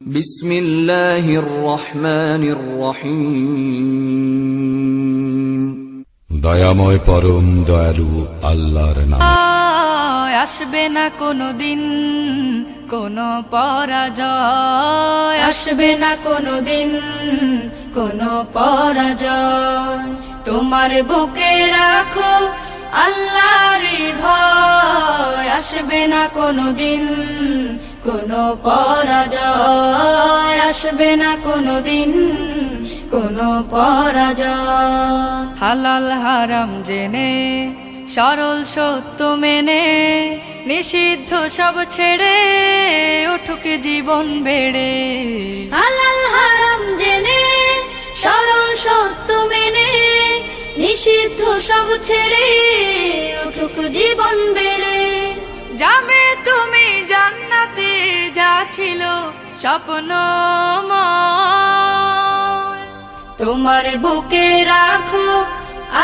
বিসমিল্লাহির রহমানির রহিম। দয়াময় পরম দয়ালু আল্লাহর নামে। আসবে না কোনোদিন কোনো পরাজয়, আসবে না কোনোদিন কোনো পরাজয়। তোমার বুকে রাখো আল্লাহর ভয়, আসবে না কোনোদিন কোনো পরাজয়, আসবে না কোনোদিন কোনো পরাজয়। হালাল হারাম জেনে সরল সত্য মেনে নিষিদ্ধ সব ছেড়ে উঠুক জীবন বেড়ে। হালাল হারাম জেনে সরল সত্য মেনে নিষিদ্ধ সব ছেড়ে উঠুক জীবন বেড়ে। যাবে তুমি জান্নাতে যা ছিল স্বপ্নময়, তোমার বুকে রাখো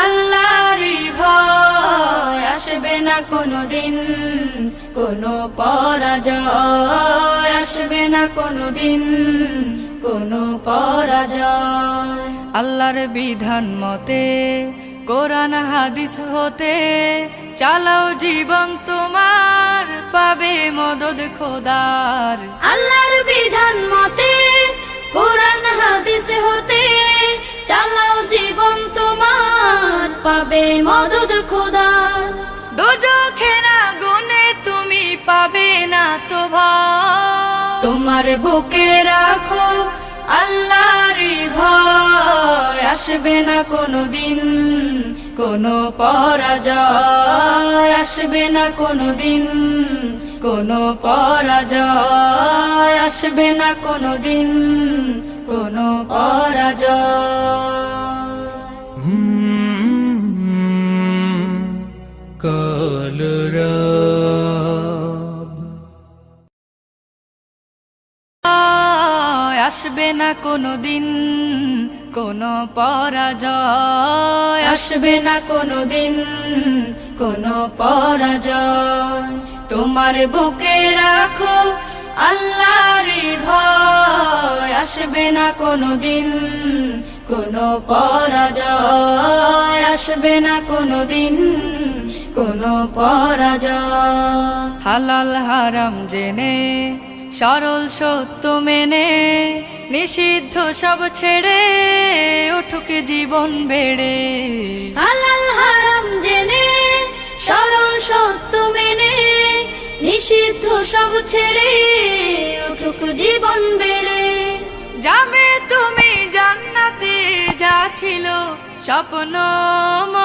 আল্লাহর ভয়, আসবে না কোনোদিন কোনো পরাজয়, আসবে না কোনোদিন কোনো পরাজয়। আল্লাহর বিধান মতে কোরআন হাদিস হতে চালাও জীবন তোমার, পাবে মদদ খোদার। আল্লাহর বিধান মতে কোরআন হাদিস হতে চালাও জীবন তোমার, পাবে মদদ খোদার। দোজখের আগুনে তুমি পাবে না তো ভয়, তোমার বুকে রাখো আল্লাহর ভয়, আসবে না কোনোদিন কোনো পরাজয়, আসবে না কোনোদিন কোনো পরাজয়, আসবে না কোনোদিন কোনো পরাজয়। আসবে না কোনোদিন কোনো পরাজয়, আসবে না কোনোদিন কোনো পরাজয়। তোমার বুকে রাখো আল্লাহর ভয়, আসবে না কোনোদিন কোনো পরাজয়, আসবে না কোনোদিন কোনো পরাজয়। হালাল হারাম জেনে সরল সত্য মেনে নিষিদ্ধ সব ছেড়ে উঠুক জীবন বেড়ে। হালাল হারাম জেনে সরল সত্য মেনে নিষিদ্ধ সব ছেড়ে উঠুক জীবন বেড়ে। যাবে তুমি জান্নাতে যা ছিল স্বপ্নময়,